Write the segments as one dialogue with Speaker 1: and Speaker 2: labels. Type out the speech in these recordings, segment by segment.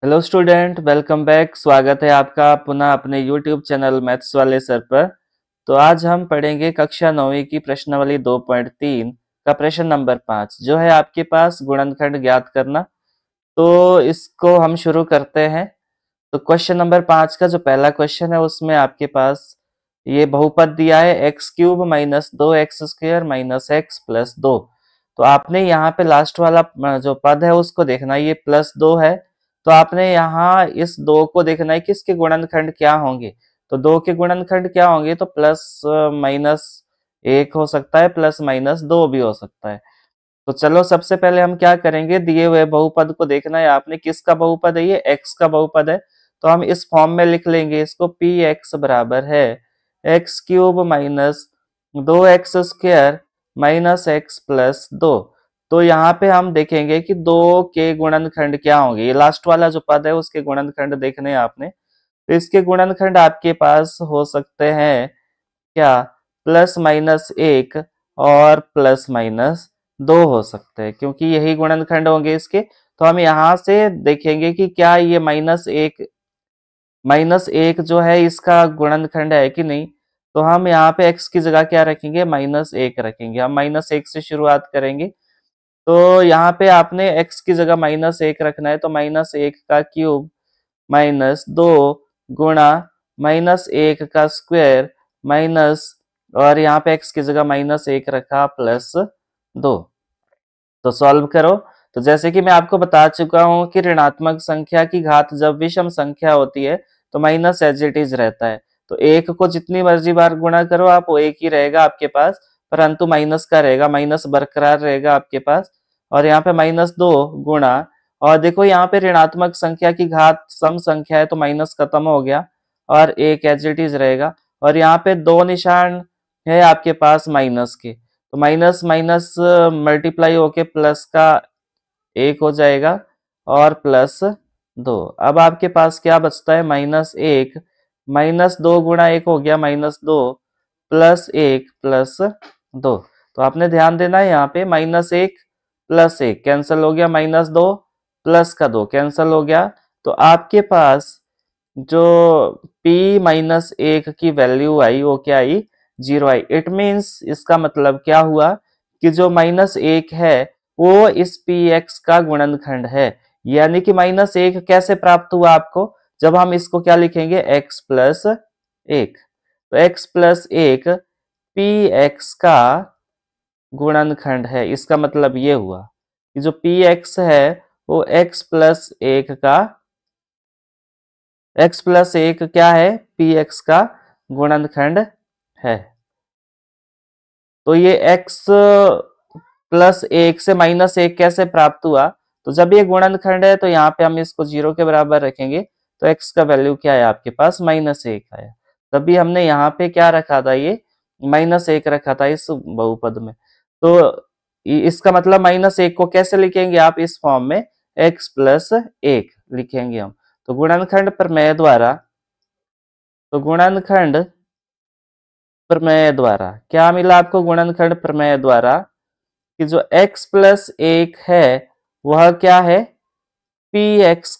Speaker 1: Hello student, welcome back. स्वागत है आपका पुनः अपने यूट्यूब चैनल मैथ्स वाले सर पर। तो आज हम पढ़ेंगे कक्षा 9वीं की प्रश्नावली 2.3 का प्रश्न नंबर 5, जो है आपके पास गुणनखंड ज्ञात करना। तो इसको हम शुरू करते हैं। तो क्वेश्चन नंबर 5 का जो पहला क्वेश्चन है उसमें आपके पास ये बहुपद दिया है x cube minus 2x² minus x plus 2। तो आपने यहाँ पे लास्ट वाला जो पद है उसको देखना है, ये प्लस 2 है। तो आपने यहाँ इस 2 को देखना है कि इसके गुणनखंड क्या होंगे। तो 2 के गुणनखंड क्या होंगे, तो प्लस माइनस 1 हो सकता है, प्लस माइनस 2 भी हो सकता है। तो चलो सबसे पहले हम क्या करेंगे, दिए हुए बहुपद को देखना है आपने, किसका बहुपद है, ये x का बहुपद है। तो हम इस फॉर्म में लिख लेंगे इसको, पी एक्स बराबर है x cube minus 2x² minus x plus 2। तो यहाँ पे हम देखेंगे कि 2 के गुणनखंड क्या होंगे। ये लास्ट वाला जो पद है उसके गुणनखंड देखने हैं आपने। तो इसके गुणनखंड आपके पास हो सकते हैं क्या, प्लस माइनस 1 और प्लस माइनस 2 हो सकते हैं, क्योंकि यही गुणनखंड होंगे इसके। तो हम यहाँ से देखेंगे कि क्या ये माइनस एक जो है इसका गुणनखंड है कि नहीं। तो हम यहाँ पे x की जगह क्या रखेंगे, -1 रखेंगे। हम -1 से शुरुआत करेंगे। तो यहाँ पे आपने x की जगह -1 रखना है, तो -1 का क्यूब माइनस 2 गुणा -1 का स्क्वायर माइनस, और यहाँ पे x की जगह -1 रखा, प्लस 2। तो सॉल्व करो। तो जैसे कि मैं आपको बता चुका हूं कि ऋणात्मक संख्या की घात जब विषम संख्या होती है तो माइनस एज इट इज रहता है। तो एक को जितनी मर्जी बार गुणा करो आप, वो एक ही रहेगा आपके पास, परंतु माइनस का रहेगा, माइनस बरकरार रहेगा आपके पास। और यहाँ पे -2 गुणा, और देखो यहाँ पे ऋणात्मक संख्या की घात सम संख्या है तो माइनस खत्म हो गया और एक एज इट इज रहेगा। और यहाँ पे दो निशान है आपके पास माइनस के, तो माइनस माइनस मल्टीप्लाई होके प्लस का 1 हो जाएगा और प्लस 2। अब आपके पास क्या बचता है, -1, -2 गुणा 1 हो गया -2 प्लस 1 प्लस 2। तो आपने ध्यान देना है यहाँ पे, -1 प्लस 1 कैंसिल हो गया, -2 प्लस का 2 कैंसिल हो गया। तो आपके पास जो p-1 की वैल्यू आई वो क्या आई, 0 आई। इट मीन्स इसका मतलब क्या हुआ कि जो -1 है वो इस px का गुणनखंड है। यानी कि -1 कैसे प्राप्त हुआ आपको, जब हम इसको क्या लिखेंगे, x प्लस 1। तो x प्लस 1 px का गुणनखंड है। इसका मतलब ये हुआ कि जो px है वो x प्लस 1 क्या है, px का गुणनखंड है। तो ये x प्लस 1 से -1 कैसे प्राप्त हुआ, तो जब ये गुणनखंड है तो यहाँ पे हम इसको 0 के बराबर रखेंगे। तो x का वैल्यू क्या है आपके पास, -1 आया। तभी हमने यहाँ पे क्या रखा था, ये -1 रखा था इस बहुपद में। तो इसका मतलब -1 को कैसे लिखेंगे आप, इस फॉर्म में x प्लस 1 लिखेंगे हम। तो गुणनखंड प्रमेय द्वारा, तो गुणनखंड प्रमेय द्वारा क्या मिला आपको, गुणनखंड प्रमेय द्वारा कि जो x प्लस 1 है वह क्या है, px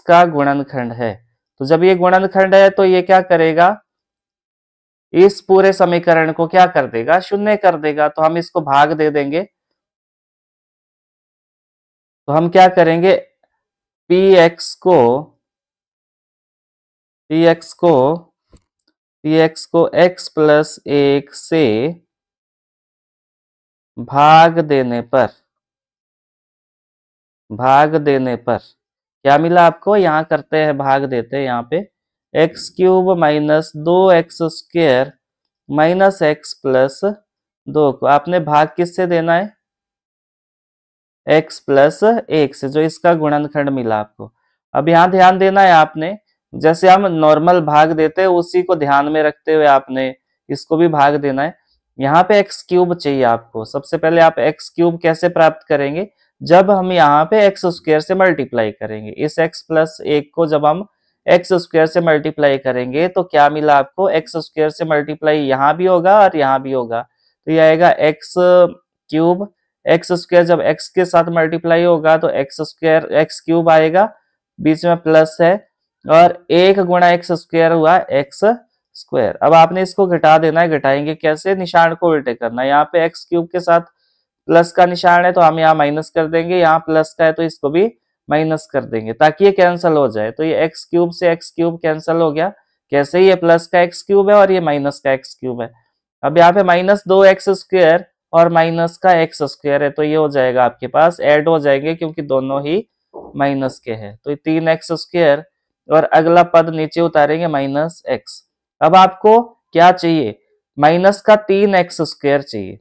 Speaker 1: का गुणनखंड है। तो जब ये गुणनखंड है तो ये क्या करेगा, इस पूरे समीकरण को क्या कर देगा, शून्य कर देगा। तो हम इसको भाग दे देंगे। तो हम क्या करेंगे, px को px को px को x प्लस 1 से भाग देने पर क्या मिला आपको, यहाँ करते हैं भाग देते हैं यहाँ पे, x cube minus 2x² minus x plus 2 को आपने भाग किससे देना है, x प्लस 1 से, जो इसका गुणनखंड मिला आपको। अब यहाँ ध्यान देना है आपने, जैसे हम नॉर्मल भाग देते हैं उसी को ध्यान में रखते हुए आपने इसको भी भाग देना है। यहाँ पे एक्स क्यूब चाहिए आपको। सबसे पहले आप एक्स क्यूब कैसे प्राप्त करेंगे, जब हम यहाँ पे x² से मल्टीप्लाई करेंगे। इस x प्लस 1 को जब हम x² से मल्टीप्लाई करेंगे तो क्या मिला आपको, x² से मल्टीप्लाई यहाँ भी होगा और यहाँ भी होगा। तो ये आएगा x क्यूब एक्स स्क्वायर जब एक्स के साथ मल्टीप्लाई होगा तो एक्स स्क्वायर एक्स क्यूब आएगा, बीच में प्लस है, और 1 गुणा एक्स स्क्वायर हुआ एक्स स्क्वायर। अब आपने इसको घटा देना है, घटाएंगे कैसे, निशान को उल्टे करना है। यहाँ पे एक्स क्यूब के साथ प्लस का निशान है तो हम यहाँ माइनस कर देंगे, यहाँ प्लस का है तो इसको भी माइनस कर देंगे ताकि ये कैंसिल हो जाए। तो ये एक्स क्यूब से एक्स क्यूब कैंसिल हो गया, कैसे, ये प्लस का एक्स क्यूब है और ये माइनस का एक्स क्यूब है। अब यहाँ पे माइनस 2x स्क्वायर और माइनस का एक्स स्क्वायर है तो ये हो जाएगा आपके पास, ऐड हो जाएंगे क्योंकि दोनों ही माइनस के हैं। तो 3x स्क्वायर और अगला पद नीचे उतारेंगे माइनस एक्स। अब आपको क्या चाहिए, माइनस का 3x स्क्वायर चाहिए।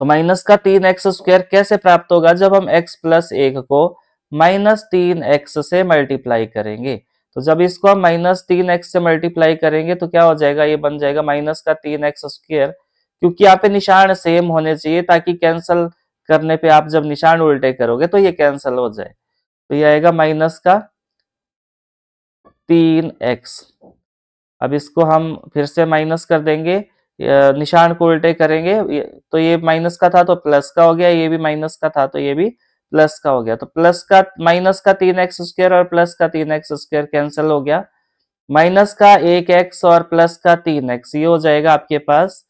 Speaker 1: तो माइनस का 3x स्क्वायर कैसे प्राप्त होगा, जब हम x प्लस 1 को माइनस 3x से मल्टीप्लाई करेंगे। तो जब इसको हम माइनस 3x से मल्टीप्लाई करेंगे तो क्या हो जाएगा, ये बन जाएगा माइनस का 3x स्क्वायर, क्योंकि यहाँ पे निशान सेम होने चाहिए ताकि कैंसल करने पे आप जब निशान उल्टे करोगे तो ये कैंसल हो जाए। तो ये आएगा माइनस का 3x। अब इसको हम फिर से माइनस कर देंगे, निशान को उल्टे करेंगे, तो ये माइनस का था तो प्लस का हो गया, ये भी माइनस का था तो ये भी प्लस का हो गया। तो प्लस का माइनस का 3x स्क्वायर और प्लस का 3x स्क्वायर कैंसिल हो गया, माइनस का 1x और प्लस का 3x, ये हो जाएगा आपके पास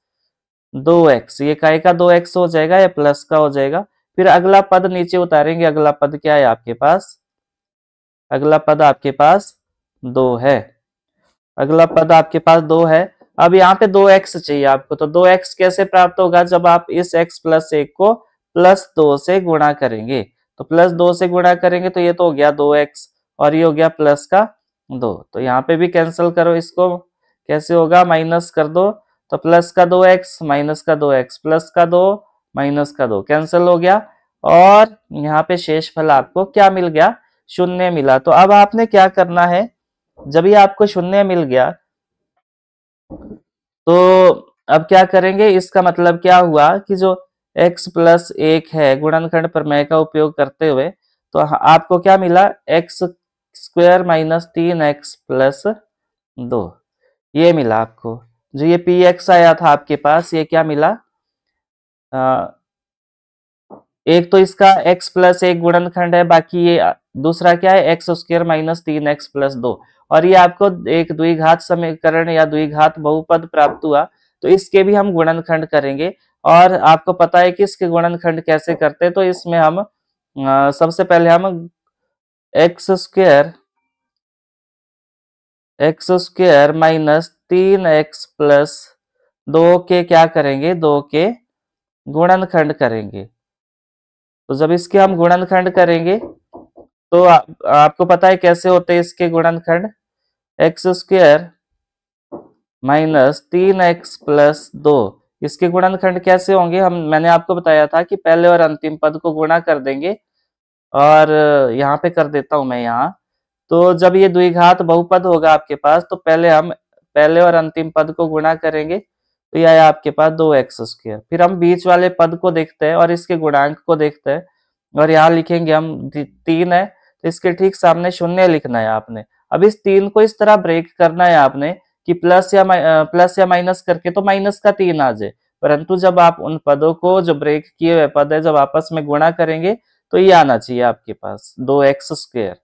Speaker 1: 2x, ये काय का 2x हो जाएगा, या प्लस का हो जाएगा। फिर अगला पद नीचे उतारेंगे, अगला पद क्या है आपके पास, अगला पद आपके पास 2 है, अगला पद आपके पास 2 है। अब यहाँ पे 2x चाहिए आपको, तो 2x कैसे प्राप्त होगा, जब आप इस x प्लस 1 को प्लस 2 से गुणा करेंगे। तो प्लस 2 से गुणा करेंगे तो ये तो हो गया 2x और ये हो गया प्लस का 2। तो यहाँ पे भी कैंसिल करो इसको, कैसे होगा, माइनस कर दो, तो प्लस का 2x माइनस का 2x प्लस का 2 माइनस का 2 कैंसिल हो गया, और यहाँ पे शेष फल आपको क्या मिल गया, शून्य मिला। तो अब आपने क्या करना है, जब ये आपको शून्य मिल गया तो अब क्या करेंगे, इसका मतलब क्या हुआ कि जो x प्लस 1 है गुणनखंड प्रमेय का उपयोग करते हुए, तो आपको क्या मिला, x square minus 3x plus 2, ये मिला आपको। जो ये px आया था आपके पास, ये क्या मिला, एक तो इसका x प्लस 1 गुणनखंड है, बाकी ये दूसरा क्या है, x square minus 3x plus 2, और ये आपको एक द्विघात समीकरण या द्विघात बहुपद प्राप्त हुआ। तो इसके भी हम गुणनखंड करेंगे, और आपको पता है कि इसके गुणनखंड कैसे करते हैं। तो इसमें हम सबसे पहले हम x square minus 3x plus 2 के क्या करेंगे, 2 के गुणनखंड करेंगे। तो जब इसके हम गुणनखंड करेंगे तो आपको पता है कैसे होते हैं इसके गुणनखंड, x square minus 3x plus 2, इसके गुणनखंड कैसे होंगे, मैंने आपको बताया था कि पहले और अंतिम पद को गुणा कर देंगे, और यहाँ पे कर देता हूं मैं यहाँ। तो जब ये द्विघात बहुपद होगा आपके पास, तो पहले हम पहले और अंतिम पद को गुणा करेंगे, तो यह आया आपके पास 2x स्क्वायर। फिर हम बीच वाले पद को देखते हैं और इसके गुणांक को देखते हैं, और यहाँ लिखेंगे हम 3 है तो इसके ठीक सामने 0 लिखना है आपने। अब इस 3 को इस तरह ब्रेक करना है आपने कि प्लस या माइनस करके तो माइनस का 3 आ जाए, परंतु जब आप उन पदों को, जो ब्रेक किए हुए पद है, जब आपस में गुणा करेंगे तो ये आना चाहिए आपके पास 2x स्क्वायर,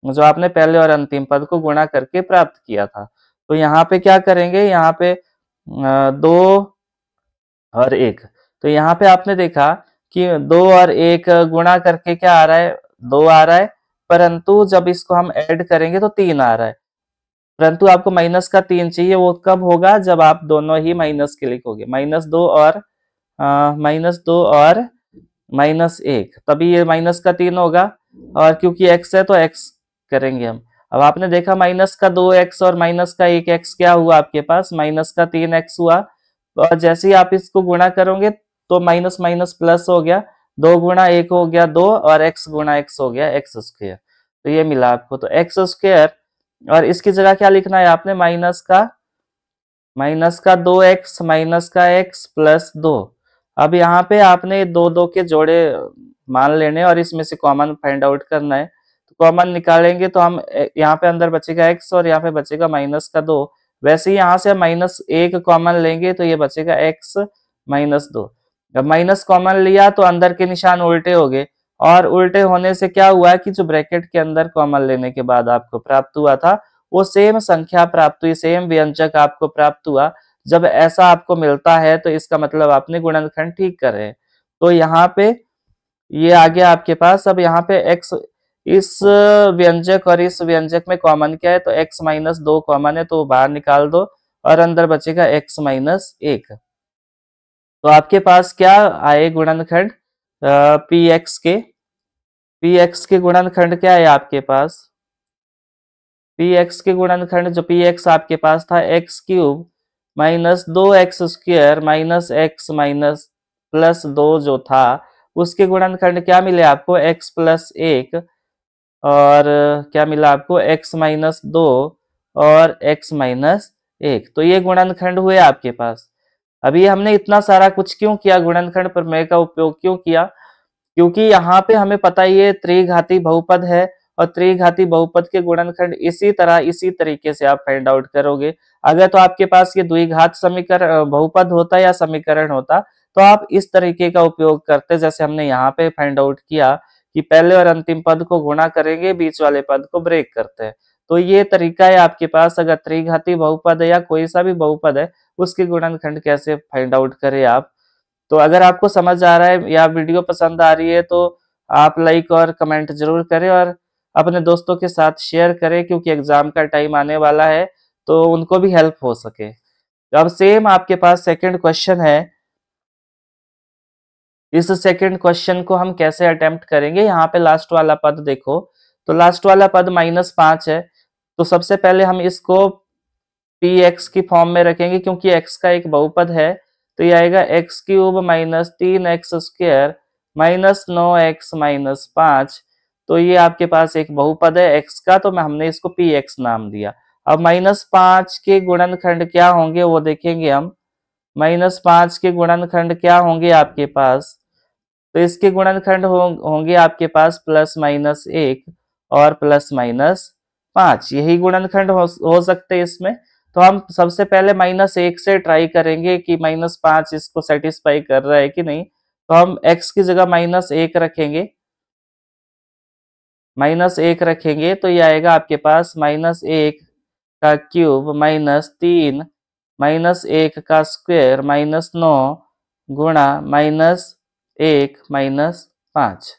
Speaker 1: जो आपने पहले और अंतिम पद को गुणा करके प्राप्त किया था। तो यहाँ पे क्या करेंगे, यहाँ पे 2 और 1, तो यहाँ पे आपने देखा कि 2 और 1 गुणा करके क्या आ रहा है, 2 आ रहा है, परंतु जब इसको हम ऐड करेंगे तो 3 आ रहा है, परंतु आपको माइनस का 3 चाहिए। वो कब होगा, जब आप दोनों ही माइनस के लिखोगे, -2 और -1, तभी ये माइनस का 3 होगा, और क्योंकि x है तो x करेंगे हम। अब आपने देखा माइनस का 2x और माइनस का 1x क्या हुआ आपके पास, माइनस का 3x हुआ, और जैसे ही आप इसको गुणा करोगे तो माइनस माइनस प्लस हो गया, 2 गुणा 1 हो गया 2, और x गुणा x हो गया x स्क्वायर। तो ये मिला आपको, तो x स्क्वायर, और इसकी जगह क्या लिखना है आपने, माइनस का 2x माइनस का x प्लस 2। अब यहाँ पे आपने 2 के जोड़े मान लेने और इसमें से कॉमन फाइंड आउट करना है। तो कॉमन निकालेंगे तो हम यहाँ पे अंदर बचेगा x और यहाँ पे बचेगा माइनस का 2। वैसे ही यहाँ से हम -1 कॉमन लेंगे तो ये बचेगा x -2। जब माइनस कॉमन लिया तो अंदर के निशान उल्टे हो गए, और उल्टे होने से क्या हुआ कि जो ब्रैकेट के अंदर कॉमन लेने के बाद आपको प्राप्त हुआ था वो सेम संख्या प्राप्त हुई, सेम व्यंजक आपको प्राप्त हुआ। जब ऐसा आपको मिलता है तो इसका मतलब आपने गुणनखंड ठीक करे। तो यहाँ पे ये आ गया आपके पास। अब यहाँ पे x, इस व्यंजक और इस व्यंजक में कॉमन क्या है, तो x माइनस 2 कॉमन है, तो बाहर निकाल दो और अंदर बचेगा x माइनस 1। तो आपके पास क्या आए गुणनखंड पी एक्स के गुणनखंड क्या है आपके पास, पी एक्स के गुणनखंड जो पी एक्स आपके पास था x cube minus 2x² minus x minus plus 2 जो था, उसके गुणनखंड क्या मिले आपको, x प्लस 1, और क्या मिला आपको x माइनस 2 और x माइनस 1। तो ये गुणनखंड हुए आपके पास। अभी हमने इतना सारा कुछ क्यों किया, गुणनखंड प्रमेय का उपयोग क्यों किया, क्योंकि यहाँ पे हमें पता ही है त्रिघाती बहुपद है, और त्रिघाती बहुपद के गुणनखंड इसी तरीके से आप फाइंड आउट करोगे। अगर तो आपके पास ये द्विघात समीकरण बहुपद होता या समीकरण होता तो आप इस तरीके का उपयोग करते, जैसे हमने यहाँ पे फाइंड आउट किया कि पहले और अंतिम पद को गुणा करेंगे, बीच वाले पद को ब्रेक करते हैं। तो ये तरीका है आपके पास, अगर त्रिघाती बहुपद है या कोई सा भी बहुपद है उसके गुणनखंड कैसे फाइंड आउट करें आप। तो अगर आपको समझ आ रहा है या वीडियो पसंद आ रही है तो आप लाइक और कमेंट जरूर करें, और अपने दोस्तों के साथ शेयर करें, क्योंकि एग्जाम का टाइम आने वाला है तो उनको भी हेल्प हो सके। तो अब सेम आपके पास सेकंड क्वेश्चन है। इस सेकंड क्वेश्चन को हम कैसे अटेम्प्ट करेंगे, यहाँ पे लास्ट वाला पद देखो, तो लास्ट वाला पद -5 है। तो सबसे पहले हम इसको पी एक्स की फॉर्म में रखेंगे, क्योंकि x का एक बहुपद है। तो ये आएगा x cube minus 3x² minus 9x minus 5। तो ये आपके पास एक बहुपद है x का, तो हमने इसको पी एक्स नाम दिया। अब -5 के गुणनखंड क्या होंगे वो देखेंगे हम। -5 के गुणनखंड क्या होंगे आपके पास, तो इसके गुणनखंड होंगे आपके पास +-1 और +-5, यही गुणनखंड हो सकते हैं इसमें। तो हम सबसे पहले -1 से ट्राई करेंगे कि -5 इसको सेटिस्फाई कर रहा है कि नहीं। तो हम x की जगह -1 रखेंगे, -1 रखेंगे तो ये आएगा आपके पास -1 का क्यूब -3 -1 का स्क्वायर -9 गुणा -1 -5।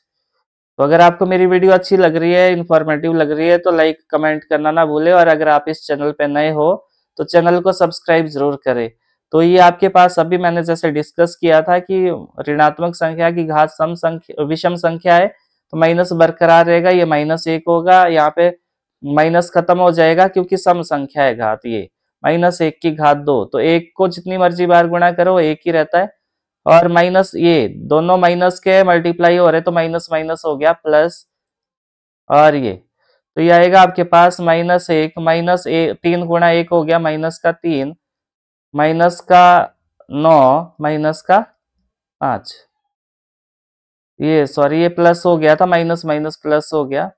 Speaker 1: तो अगर आपको मेरी वीडियो अच्छी लग रही है, इंफॉर्मेटिव लग रही है, तो लाइक कमेंट करना ना भूले, और अगर आप इस चैनल पे नए हो तो चैनल को सब्सक्राइब जरूर करें। तो ये आपके पास अभी मैंने जैसे डिस्कस किया था कि ऋणात्मक संख्या की घात विषम संख्या है, तो माइनस बरकरार रहेगा, ये -1 होगा, यहाँ पे माइनस खत्म हो जाएगा क्योंकि सम संख्या है घात, ये -1 की घात 2, तो 1 को जितनी मर्जी बार गुणा करो 1 ही रहता है। और माइनस, ये दोनों माइनस के मल्टीप्लाई हो रहे तो माइनस माइनस हो गया प्लस, और ये तो ये आएगा आपके पास -1 -3 गुणा 1 हो गया -3 -9 -5, ये सॉरी ये प्लस हो गया था, माइनस माइनस प्लस हो गया,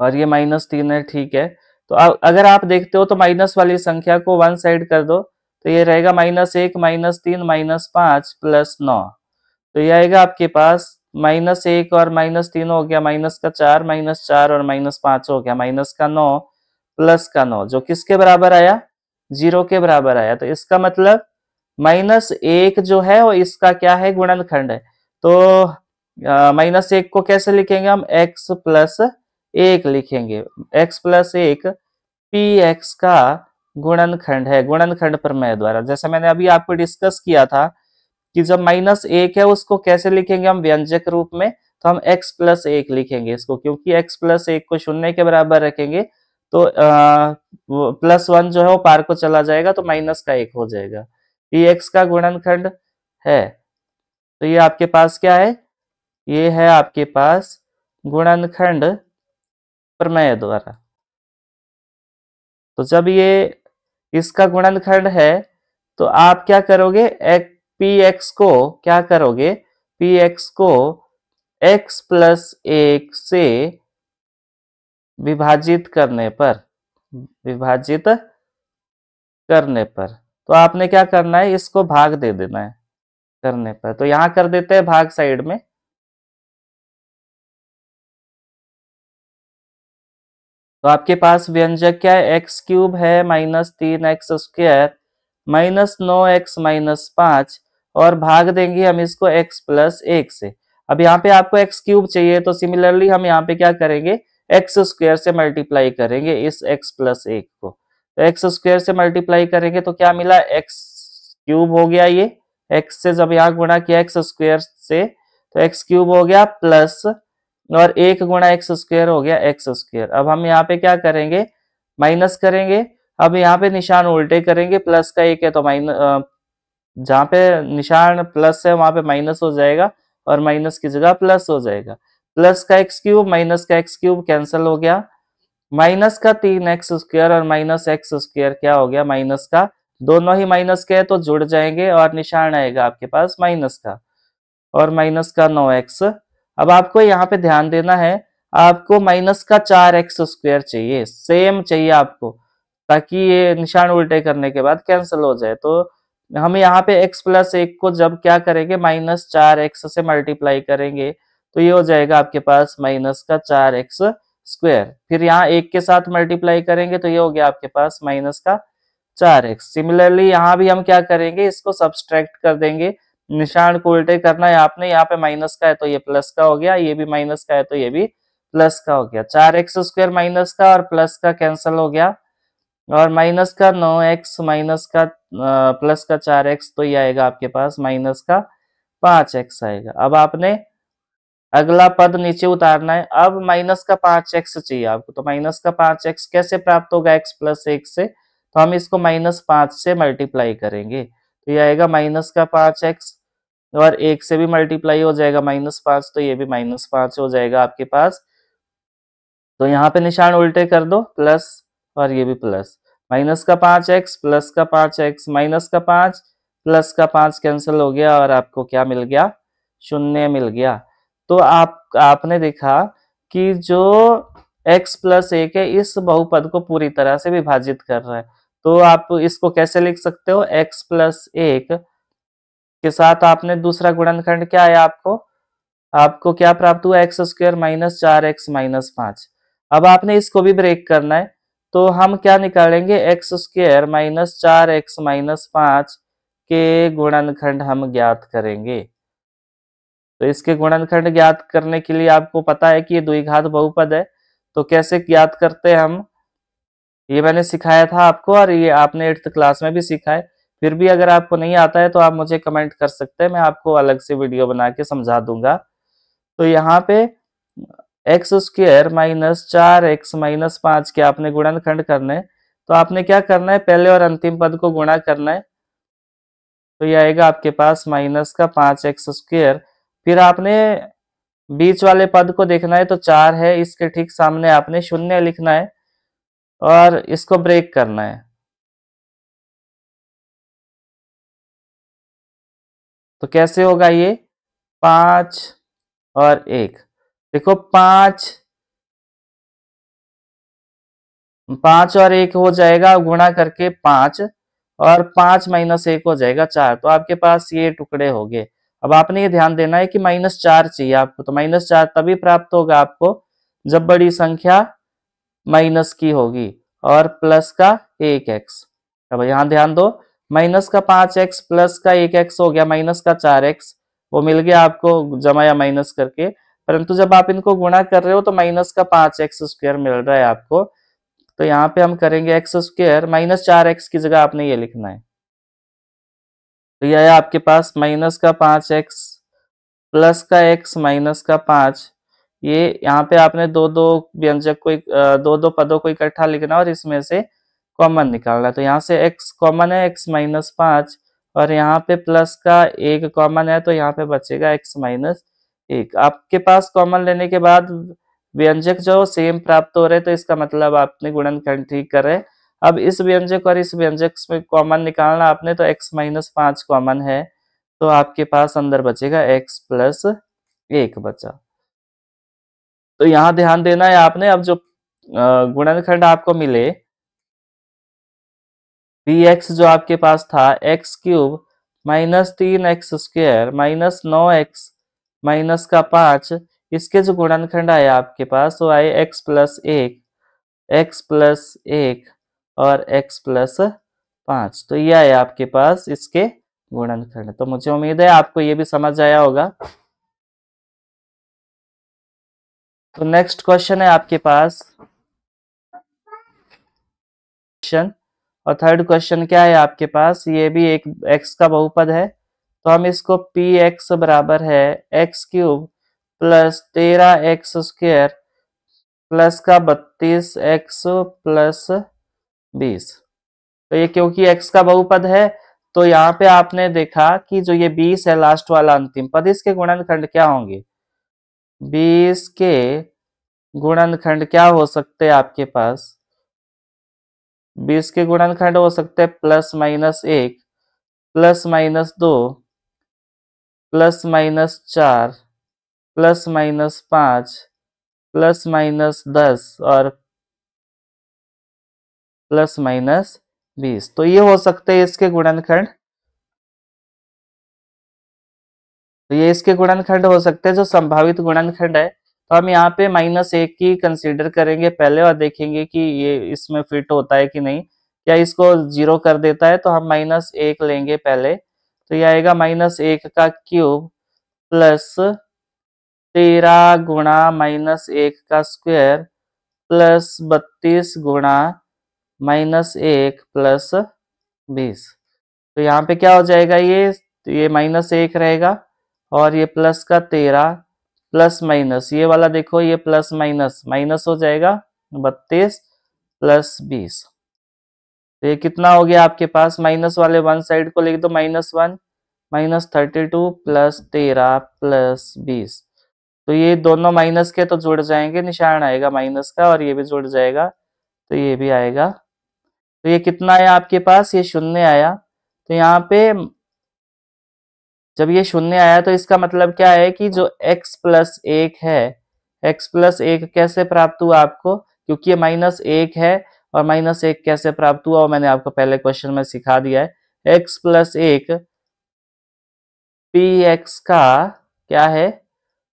Speaker 1: और ये -3 है, ठीक है। तो अगर आप देखते हो तो माइनस वाली संख्या को वन साइड कर दो, तो ये रहेगा -1 -3 -5 +9। तो ये आएगा आपके पास -1 और -3 हो गया -4 -4 और -5 हो गया -9 +9, जो किसके बराबर आया, 0 के बराबर आया। तो इसका मतलब -1 जो है वो इसका क्या है, गुणनखंड है। तो -1 को कैसे लिखेंगे हम, x+1 लिखेंगे, x+1 पी एक्स का गुणनखंड है, गुणनखंड प्रमेय द्वारा। जैसे मैंने अभी आपको डिस्कस किया था कि जब -1 है उसको कैसे लिखेंगे हम, व्यंजक रूप में, तो हम x+1 लिखेंगे इसको, क्योंकि x+1 को 0 के बराबर रखेंगे तो +1 जो है वो पार को चला जाएगा, तो -1 हो जाएगा। ये x का गुणनखंड है। तो ये आपके पास क्या है, ये है आपके पास गुणनखंड प्रमेय द्वारा। तो जब ये इसका गुणनखंड है तो आप क्या करोगे, पी एक्स को क्या करोगे, पी एक्स को x+1 से विभाजित करने पर, विभाजित करने पर, तो आपने क्या करना है, इसको भाग दे देना है। करने पर। तो यहाँ कर देते हैं भाग साइड में। तो आपके पास व्यंजक क्या है, एक्स क्यूब है माइनस 3x² माइनस 9x-5, और भाग देंगे हम इसको x प्लस 1 से। अब यहाँ पे आपको एक्स क्यूब चाहिए, तो सिमिलरली हम यहाँ पे क्या करेंगे, x² से मल्टीप्लाई करेंगे इस x प्लस 1 को। तो x² से मल्टीप्लाई करेंगे तो क्या मिला, x क्यूब हो गया, ये x से जब यहाँ गुणा किया x² से तो x क्यूब हो गया प्लस, और 1 गुणा x² हो गया x²। अब हम यहाँ पे क्या करेंगे, माइनस करेंगे। अब यहाँ पे निशान उल्टे करेंगे, प्लस का 1 है तो माइनस, जहाँ पे निशान प्लस है वहां पे माइनस हो जाएगा, और माइनस की जगह प्लस हो जाएगा। प्लस का एक्स क्यूब माइनस का एक्स क्यूब कैंसिल हो गया, माइनस का 3x² और माइनस x² क्या हो गया, माइनस का, दोनों ही माइनस के है तो जुड़ जाएंगे, और निशान आएगा आपके पास माइनस का, और माइनस का 9x। अब आपको यहाँ पे ध्यान देना है, आपको माइनस का 4x² चाहिए, सेम चाहिए आपको, ताकि ये निशान उल्टे करने के बाद कैंसिल हो जाए। तो हम यहाँ पे x प्लस 1 को जब क्या करेंगे, माइनस 4x से मल्टीप्लाई करेंगे, तो ये हो जाएगा आपके पास माइनस का 4x²। फिर यहाँ 1 के साथ मल्टीप्लाई करेंगे तो ये हो गया आपके पास माइनस का 4x। सिमिलरली यहाँ भी हम क्या करेंगे, इसको सब्सट्रैक्ट कर देंगे, निशान को उल्टे करना है आपने, यहाँ पे माइनस का है तो ये प्लस का हो गया, ये भी माइनस का है तो ये भी प्लस का हो गया। 4x² माइनस का और प्लस का कैंसिल हो गया, और माइनस का 9x माइनस का प्लस का 4x, तो ये आएगा आपके पास माइनस का 5x आएगा। अब आपने अगला पद नीचे उतारना है। अब माइनस का 5x चाहिए आपको, तो माइनस का 5x कैसे प्राप्त होगा, x प्लस 1 से, तो हम इसको -5 से मल्टीप्लाई करेंगे, तो ये आएगा माइनस का 5x, और 1 से भी मल्टीप्लाई हो जाएगा -5, तो ये भी -5 हो जाएगा आपके पास। तो यहाँ पे निशान उल्टे कर दो, प्लस, और ये भी प्लस, माइनस का 5x प्लस का 5x माइनस का 5 प्लस का 5 कैंसिल हो गया, और आपको क्या मिल गया, शून्य मिल गया। तो आपने देखा कि जो x प्लस 1 है इस बहुपद को पूरी तरह से विभाजित कर रहा है। तो आप इसको कैसे लिख सकते हो, x प्लस 1 के साथ आपने दूसरा गुणनखंड क्या है, आपको क्या प्राप्त हुआ, x² माइनस 4x-5। अब आपने इसको भी ब्रेक करना है, तो हम क्या निकालेंगे, x² माइनस 4x-5 के गुणनखंड हम ज्ञात करेंगे। तो इसके गुणनखंड ज्ञात करने के लिए आपको पता है कि ये द्विघात बहुपद है, तो कैसे ज्ञात करते हैं हम, ये मैंने सिखाया था आपको, और ये आपने 8th क्लास में भी सीखा है। फिर भी अगर आपको नहीं आता है तो आप मुझे कमेंट कर सकते हैं, मैं आपको अलग से वीडियो बना के समझा दूंगा। तो यहाँ पे x² माइनस 4x-5 के आपने गुणनखंड करना है, तो आपने क्या करना है, पहले और अंतिम पद को गुणा करना है, तो ये आएगा आपके पास माइनस का 5x²। फिर आपने बीच वाले पद को देखना है, तो 4 है, इसके ठीक सामने आपने शून्य लिखना है, और इसको ब्रेक करना है। तो कैसे होगा ये, 5 और 1, देखो 5 और 1 हो जाएगा गुणा करके 5, और 5 माइनस 1 हो जाएगा 4, तो आपके पास ये टुकड़े हो गए। अब आपने ये ध्यान देना है कि -4 चाहिए आपको, तो -4 तभी प्राप्त होगा आपको जब बड़ी संख्या माइनस की होगी, और प्लस का 1x। अब यहाँ ध्यान दो, माइनस का 5x प्लस का 1x हो गया माइनस का 4x, वो मिल गया आपको जमा या माइनस करके, परंतु जब आप इनको गुणा कर रहे हो तो माइनस का 5x² मिल रहा है आपको। तो यहाँ पे हम करेंगे x² माइनस 4x की जगह आपने ये लिखना है, तो यह है आपके पास माइनस का 5x प्लस का x माइनस का 5। ये यहाँ पे आपने दो दो व्यंजक को दो दो पदों को इकट्ठा लिखना और इसमें से कॉमन निकालना है। तो यहाँ से x कॉमन है, x-5, और यहाँ पे प्लस का 1 कॉमन है, तो यहाँ पे बचेगा x-1। आपके पास कॉमन लेने के बाद व्यंजक जो सेम प्राप्त हो रहे, तो इसका मतलब आपने गुणनखंड ठीक कर रहे। अब इस व्यंजक और इस व्यंजक में कॉमन निकालना आपने, तो x-5 कॉमन है, तो आपके पास अंदर बचेगा x प्लस 1 बचा। तो यहाँ ध्यान देना है आपने, अब जो गुणनखंड आपको मिले, px जो आपके पास था x³ -3x² -9x -5, इसके जो गुणनखंड आए आपके पास वो आए x+1, x+1 और x+5। तो ये आए आपके पास इसके गुणनखंड। तो मुझे उम्मीद है आपको ये भी समझ आया होगा। तो नेक्स्ट क्वेश्चन है आपके पास क्वेश्चन, और थर्ड क्वेश्चन क्या है आपके पास, ये भी एक x का बहुपद है। तो हम इसको px बराबर है x³ प्लस 13x² प्लस का 32x प्लस 20। तो ये क्योंकि x का बहुपद है तो यहाँ पे आपने देखा कि जो ये 20 है लास्ट वाला अंतिम पद, इसके गुणनखंड क्या होंगे? 20 के गुणनखंड क्या हो सकते हैं आपके पास? 20 के गुणनखंड हो सकते हैं +-1, +-2, +-4, +-5, +-10 और +-20। तो ये हो सकते हैं इसके गुणनखंड। तो ये इसके गुणनखंड हो सकते हैं जो संभावित गुणनखंड है। तो हम यहाँ पे -1 की कंसीडर करेंगे पहले और देखेंगे कि ये इसमें फिट होता है कि नहीं, या इसको 0 कर देता है। तो हम -1 लेंगे पहले। तो ये आएगा -1 का क्यूब प्लस 13 गुणा -1 का स्क्वायर प्लस 32 गुणा -1 प्लस 20। तो यहाँ पे क्या हो जाएगा ये? तो ये -1 रहेगा और ये प्लस का 13 प्लस माइनस ये वाला देखो, ये प्लस माइनस माइनस हो जाएगा 32 प्लस 20। तो ये कितना हो गया आपके पास? माइनस वाले वन साइड को लिख दो -1 -32 प्लस 13 प्लस 20। तो ये दोनों माइनस के तो जुड़ जाएंगे, निशान आएगा माइनस का, और ये भी जुड़ जाएगा तो ये भी आएगा। तो ये कितना आया आपके पास? ये 0 आया। तो यहाँ पे जब ये 0 आया तो इसका मतलब क्या है कि जो x+1 है, x+1 कैसे प्राप्त हुआ आपको? क्योंकि ये -1 है और -1 कैसे प्राप्त हुआ वो मैंने आपको पहले क्वेश्चन में सिखा दिया है। x+1 px का क्या है?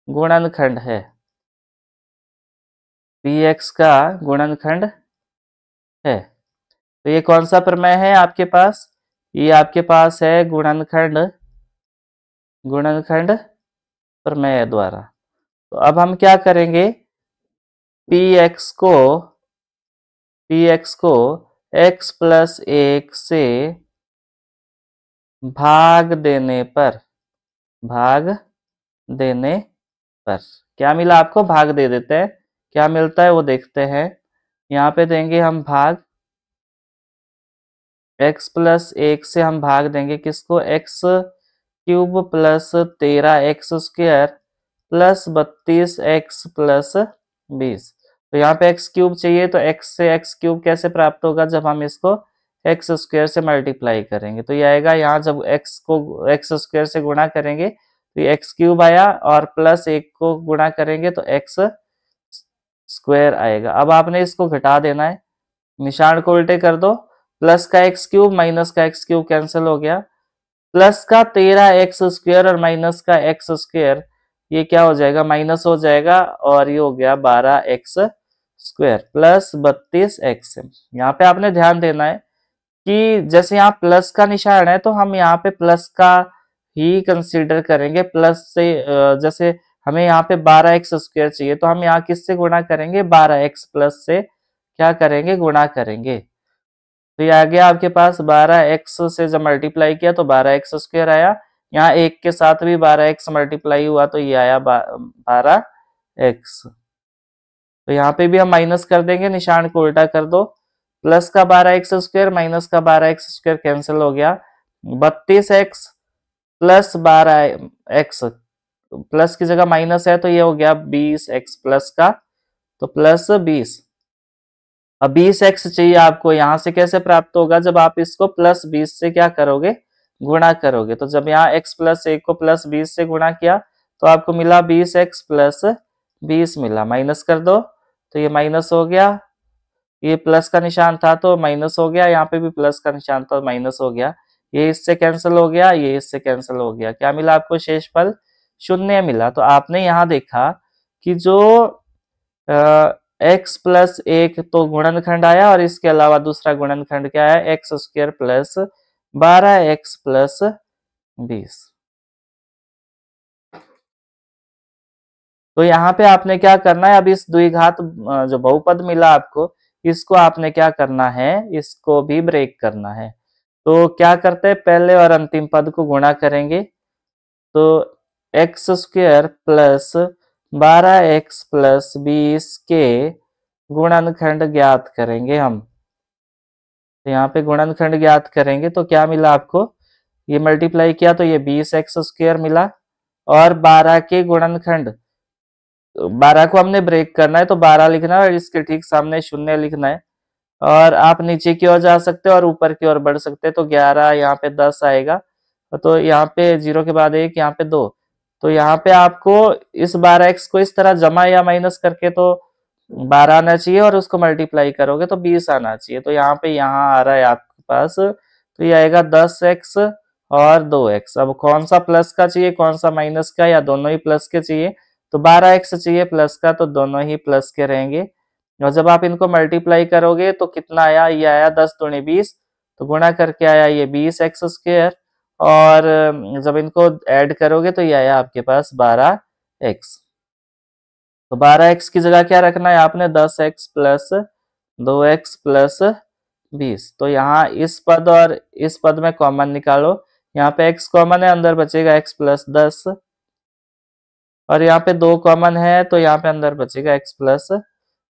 Speaker 1: गुणनखंड है। px का गुणनखंड है। तो ये कौन सा प्रमेय है आपके पास? ये आपके पास है गुणनखंड प्रमेय द्वारा। तो अब हम क्या करेंगे? px को x+1 से भाग देने पर क्या मिला आपको? भाग दे देते हैं, क्या मिलता है वो देखते हैं। यहाँ पे देंगे हम भाग, x+1 से हम भाग देंगे किसको? x³ plus 13x² plus 32x plus 20। तो यहाँ पे x³ चाहिए तो x से x³ कैसे प्राप्त होगा? जब हम इसको x² से मल्टीप्लाई करेंगे। तो ये आएगा, यहाँ जब x को x² से गुणा करेंगे तो ये x³ आया, और +1 को गुणा करेंगे तो x² आएगा। अब आपने इसको घटा देना है, निशान को उल्टे कर दो। प्लस का x³ माइनस का x³ कैंसिल हो गया, प्लस का 13x² और माइनस का x², ये क्या हो जाएगा? माइनस हो जाएगा, और ये हो गया 12x² प्लस 32x। यहाँ पे आपने ध्यान देना है कि जैसे यहाँ प्लस का निशान है तो हम यहाँ पे प्लस का ही कंसीडर करेंगे। प्लस से जैसे हमें यहाँ पे 12x² चाहिए तो हम यहाँ किससे गुणा करेंगे? 12x प्लस से क्या करेंगे? गुणा करेंगे। तो ये आ गया आपके पास 12x से जब मल्टीप्लाई किया तो 12x² आया। यहाँ 1 के साथ भी 12x मल्टीप्लाई हुआ तो ये आया 12x। तो यहाँ पे भी हम माइनस कर देंगे, निशान को उल्टा कर दो। प्लस का 12x² माइनस का 12x² कैंसिल हो गया, 32x प्लस 12x, प्लस की जगह माइनस है तो ये हो गया 20x प्लस का, तो प्लस 20। अब 20x चाहिए आपको, यहां से कैसे प्राप्त होगा? जब आप इसको +20 से क्या करोगे? गुणा करोगे। तो जब यहाँ x+1 को +20 से गुणा किया तो आपको मिला 20x प्लस 20 मिला, माइनस कर दो तो ये माइनस हो गया, ये प्लस का निशान था तो माइनस हो गया, यहाँ पे भी प्लस का निशान था माइनस हो गया। ये इससे कैंसिल हो गया, ये इससे कैंसिल हो गया, क्या मिला आपको शेषफल? शून्य मिला। तो आपने यहाँ देखा कि जो x प्लस एक तो गुणनखंड आया और इसके अलावा दूसरा गुणनखंड क्या है? X square plus 12x plus 20। तो यहाँ पे आपने क्या करना है, अब इस द्विघात जो बहुपद मिला आपको, इसको आपने क्या करना है, इसको भी ब्रेक करना है। तो क्या करते हैं, पहले और अंतिम पद को गुणा करेंगे। तो x square plus 12x plus 20 के गुणनखंड ज्ञात करेंगे हम। तो यहाँ पे गुणनखंड ज्ञात करेंगे तो क्या मिला आपको, ये मल्टीप्लाई किया तो ये 20x स्क्वायर मिला, और 12 के गुणनखंड, 12 को हमने ब्रेक करना है तो 12 लिखना है और इसके ठीक सामने शून्य लिखना है। और आप नीचे की ओर जा सकते हो और ऊपर की ओर बढ़ सकते हैं। तो 11 यहाँ पे 10 आएगा, तो यहाँ पे 0 के बाद 1, यहाँ पे 2। तो यहाँ पे आपको इस 12x को इस तरह जमा या माइनस करके तो 12 आना चाहिए, और उसको मल्टीप्लाई करोगे तो 20 आना चाहिए। तो यहाँ पे यहाँ आ रहा है आपके पास, तो ये आएगा 10x और 2x। अब कौन सा प्लस का चाहिए, कौन सा माइनस का, या दोनों ही प्लस के चाहिए? तो 12x चाहिए प्लस का, तो दोनों ही प्लस के रहेंगे। और जब आप इनको मल्टीप्लाई करोगे तो कितना आया, ये आया 10 दूनी 20, तो गुणा करके आया ये 20x स्क्वायर, और जब इनको ऐड करोगे तो ये आया आपके पास 12x। तो 12x की जगह क्या रखना है आपने, 10x प्लस 2x प्लस 20। तो यहाँ इस पद और इस पद में कॉमन निकालो, यहाँ पे x कॉमन है, अंदर बचेगा x प्लस 10, और यहाँ पे 2 कॉमन है तो यहाँ पे अंदर बचेगा x प्लस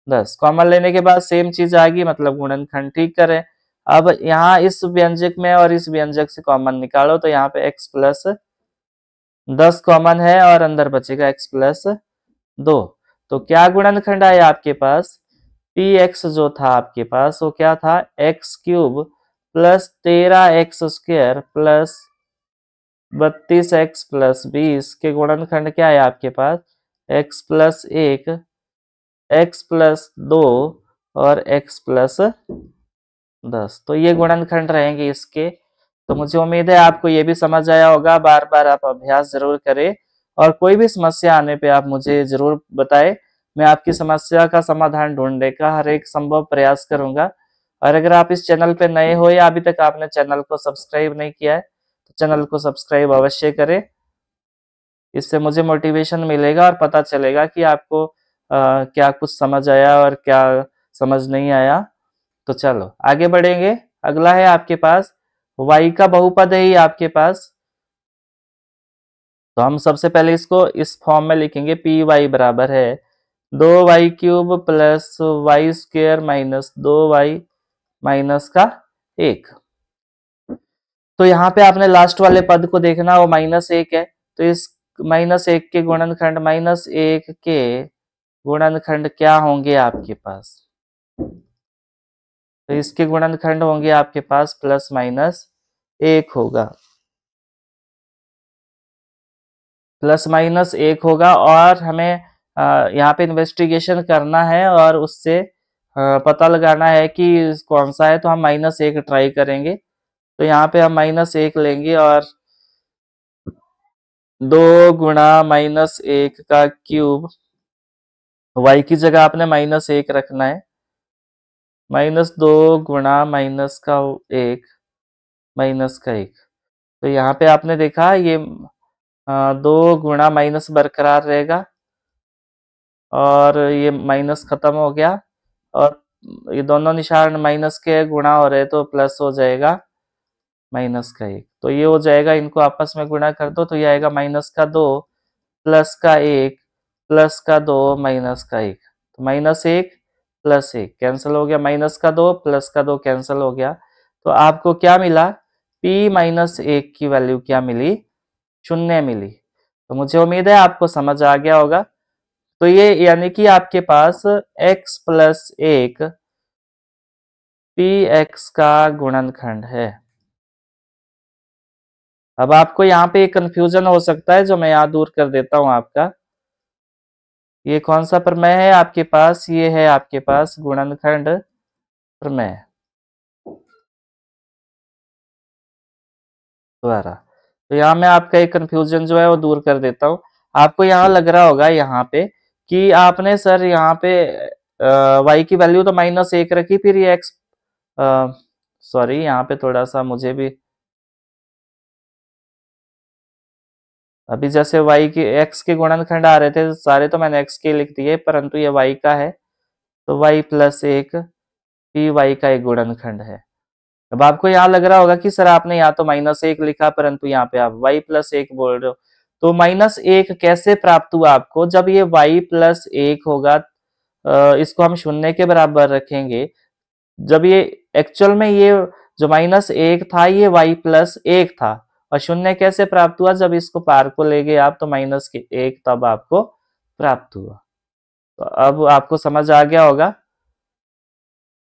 Speaker 1: 10। कॉमन लेने के बाद सेम चीज आएगी, मतलब गुणनखंड ठीक करें। अब यहाँ इस व्यंजक में और इस व्यंजक से कॉमन निकालो, तो यहाँ पे x प्लस 10 कॉमन है और अंदर बचेगा x प्लस 2। तो क्या गुणनखंड आया आपके पास, px जो था आपके पास वो क्या था, x cube plus 13x square plus 32x plus 20 के गुणनखंड क्या है आपके पास, x प्लस 1, x प्लस 2 और x प्लस 10। तो ये गुणनखंड रहेंगे इसके। तो मुझे उम्मीद है आपको ये भी समझ आया होगा। बार बार आप अभ्यास जरूर करें, और कोई भी समस्या आने पे आप मुझे जरूर बताएं। मैं आपकी समस्या का समाधान ढूंढने का हर एक संभव प्रयास करूंगा। और अगर आप इस चैनल पे नए हो या अभी तक आपने चैनल को सब्सक्राइब नहीं किया है, तो चैनल को सब्सक्राइब अवश्य करें। इससे मुझे मोटिवेशन मिलेगा और पता चलेगा कि आपको क्या कुछ समझ आया और क्या समझ नहीं आया। तो चलो आगे बढ़ेंगे। अगला है आपके पास y का बहुपद है ही आपके पास। तो हम सबसे पहले इसको इस फॉर्म में लिखेंगे, पी वाई बराबर है 2y cube plus y square minus 2y minus का 1। तो यहाँ पे आपने लास्ट वाले पद को देखना, वो -1 है। तो इस -1 के गुणनखंड, -1 के गुणनखंड क्या होंगे आपके पास, तो इसके गुणनखंड होंगे आपके पास प्लस माइनस 1 होगा, प्लस माइनस 1 होगा। और हमें यहाँ पे इन्वेस्टिगेशन करना है और उससे पता लगाना है कि कौन सा है। तो हम -1 ट्राई करेंगे। तो यहाँ पे हम -1 लेंगे और 2 गुणा -1 का क्यूब, y की जगह आपने -1 रखना है, -2 गुणा माइनस का 1 माइनस का 1। तो यहाँ पे आपने देखा ये 2 गुणा माइनस बरकरार रहेगा और ये माइनस खत्म हो गया, और ये दोनों निशान माइनस के गुणा हो रहे तो प्लस हो जाएगा -1। तो ये हो जाएगा, इनको आपस में गुणा कर दो तो ये आएगा -2 प्लस का 1 प्लस का 2 माइनस का 1। तो -1 प्लस 1 कैंसिल हो गया, -2 प्लस का 2 कैंसिल हो गया। तो आपको क्या मिला, p -1 की वैल्यू क्या मिली, 0 मिली। तो मुझे उम्मीद है आपको समझ आ गया होगा। तो ये यानी कि आपके पास x प्लस 1 px का गुणनखंड है। अब आपको यहाँ पे एक कंफ्यूजन हो सकता है जो मैं यहाँ दूर कर देता हूँ आपका। ये कौन सा प्रमेय है आपके पास, ये है आपके पास गुणनखंड प्रमेय। द्वारा। तो यहाँ मैं आपका एक कंफ्यूजन जो है वो दूर कर देता हूँ। आपको यहाँ लग रहा होगा यहाँ पे कि आपने सर यहाँ पे y की वैल्यू तो -1 रखी, फिर ये x, सॉरी यहाँ पे थोड़ा सा मुझे भी, अभी जैसे y की x के गुणनखंड आ रहे थे सारे, तो मैंने x के लिख दिए, परंतु ये y का है तो y+1 पी y का एक गुणनखंड है। अब आपको यहाँ लग रहा होगा कि सर आपने यहाँ तो -1 लिखा, परंतु यहाँ पे आप y+1 बोल रहे हो, तो -1 कैसे प्राप्त हुआ आपको? जब ये y+1 होगा, इसको हम शून्य के बराबर रखेंगे, जब ये एक्चुअल में ये जो -1 था ये y+1 था, और शून्य कैसे प्राप्त हुआ? जब इसको पार को ले गए आप तो -1 तब आपको प्राप्त हुआ। तो अब आपको समझ आ गया होगा।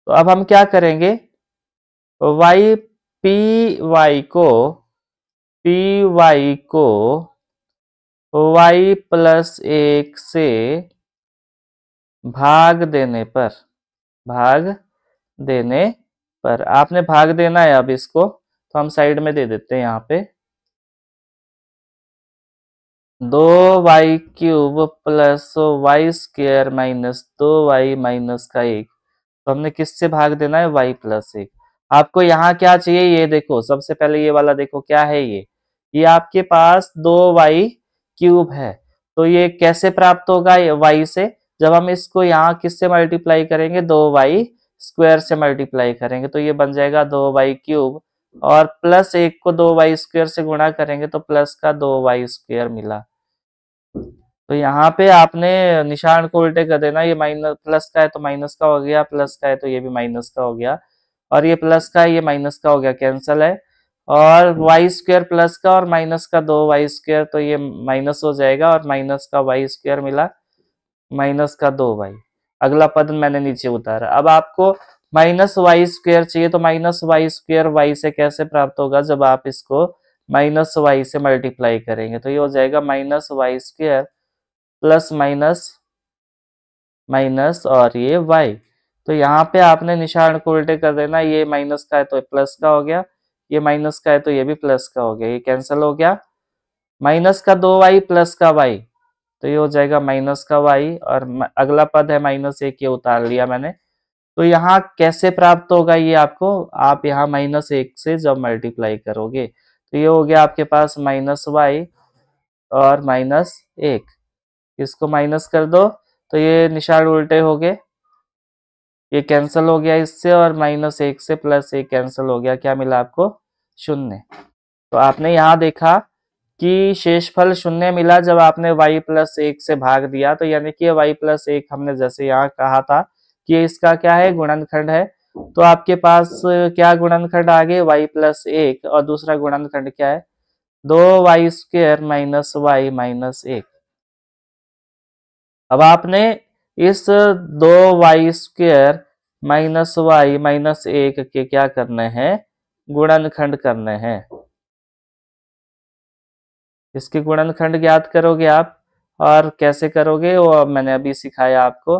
Speaker 1: तो अब हम क्या करेंगे, y पी वाई को y+1 से भाग देने पर, भाग देने पर आपने भाग देना है। अब इसको तो हम साइड में दे देते हैं यहाँ पे, 2y³ plus y² minus 2y minus का 1। तो हमने किससे भाग देना है? y+1। आपको यहाँ क्या चाहिए ये देखो, सबसे पहले ये वाला देखो क्या है, ये आपके पास 2y³ है। तो ये कैसे प्राप्त होगा y से? जब हम इसको यहाँ किससे मल्टीप्लाई करेंगे? 2y² से मल्टीप्लाई करेंगे, तो ये बन जाएगा 2y³, और +1 को 2y² से गुणा करेंगे तो प्लस का 2y² मिला। तो यहाँ पे आपने निशान को उल्टे कर देना, ये माइनस प्लस का है तो माइनस का हो गया, प्लस का है तो ये भी माइनस का हो गया, और ये प्लस का है ये माइनस का हो गया, कैंसल है। और y² प्लस का और माइनस का 2y², तो ये माइनस हो जाएगा, और माइनस का y² मिला, माइनस का 2y। अगला पद मैंने नीचे उतारा। अब आपको -y² चाहिए, तो -y² y से कैसे प्राप्त होगा? जब आप इसको -y से मल्टीप्लाई करेंगे, तो ये हो जाएगा -y² प्लस माइनस माइनस और ये y। तो यहाँ पे आपने निशान को उल्टे कर देना, ये माइनस का है तो प्लस का हो गया, ये माइनस का है तो ये भी प्लस का हो गया, ये कैंसिल हो गया। माइनस का 2y प्लस का y, तो ये हो जाएगा माइनस का y, और अगला पद है -1, ये उतार लिया मैंने। तो यहाँ कैसे प्राप्त होगा ये आपको? आप यहाँ -1 से जब मल्टीप्लाई करोगे तो ये हो गया आपके पास -y और -1, इसको माइनस कर दो तो ये निशान उल्टे हो गए, ये कैंसिल हो गया इससे, और -1 से +1 कैंसिल हो गया, क्या मिला आपको? 0। तो आपने यहाँ देखा कि शेषफल 0 मिला जब आपने y+1 से भाग दिया, तो यानी कि y+1 हमने जैसे यहाँ कहा था कि इसका क्या है? गुणनखंड है। तो आपके पास क्या गुणनखंड आ गए? y+1, और दूसरा गुणनखंड क्या है? 2y² minus y minus 1। अब आपने इस 2y² माइनस y माइनस 1 के क्या करने हैं? गुणनखंड करने हैं। इसके गुणनखंड ज्ञात करोगे आप, और कैसे करोगे वो मैंने अभी सिखाया आपको।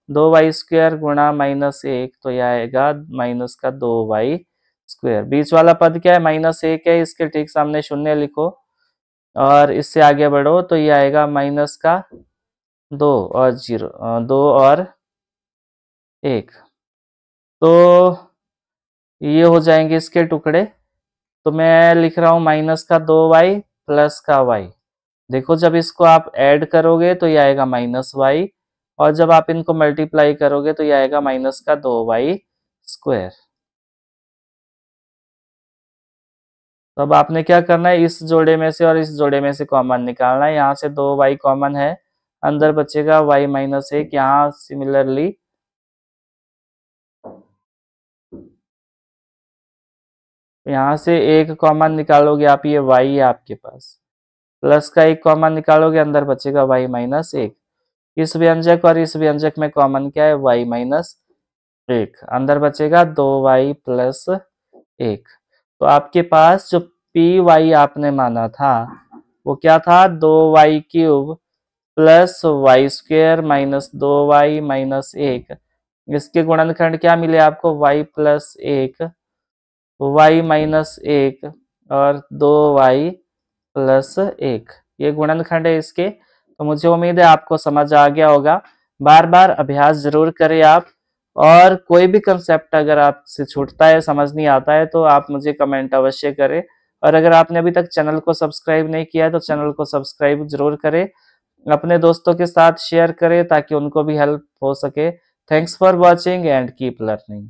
Speaker 1: 2y² गुणा -1, तो यह आएगा माइनस का 2y²। बीच वाला पद क्या है? -1 है, इसके ठीक सामने 0 लिखो, और इससे आगे बढ़ो तो ये आएगा माइनस का 2 और 0, 2 और 1। तो ये हो जाएंगे इसके टुकड़े। तो मैं लिख रहा हूँ माइनस का 2y प्लस का y। देखो जब इसको आप ऐड करोगे तो ये आएगा -y, और जब आप इनको मल्टीप्लाई करोगे तो ये आएगा माइनस का 2y²। तो अब आपने क्या करना है? इस जोड़े में से और इस जोड़े में से कॉमन निकालना है। यहाँ से 2y कॉमन है, अंदर बचेगा y-1। यहाँ सिमिलरली यहाँ से 1 कॉमन निकालोगे आप, ये y है आपके पास, प्लस का 1 कॉमन निकालोगे, अंदर बचेगा y-1। इस व्यंजक और इस व्यंजक में कॉमन क्या है? y-1, अंदर बचेगा 2y प्लस 1। तो आपके पास जो py आपने माना था वो क्या था? 2y³ plus y² minus 2y minus 1। इसके गुणनखंड क्या मिले आपको? y+1 y-1 और 2y प्लस 1, ये गुणनखंड है इसके। तो मुझे उम्मीद है आपको समझ आ गया होगा। बार बार अभ्यास जरूर करें आप, और कोई भी कंसेप्ट अगर आपसे छूटता है, समझ नहीं आता है, तो आप मुझे कमेंट अवश्य करें। और अगर आपने अभी तक चैनल को सब्सक्राइब नहीं किया है तो चैनल को सब्सक्राइब जरूर करें, अपने दोस्तों के साथ शेयर करें ताकि उनको भी हेल्प हो सके। Thanks for watching and keep learning.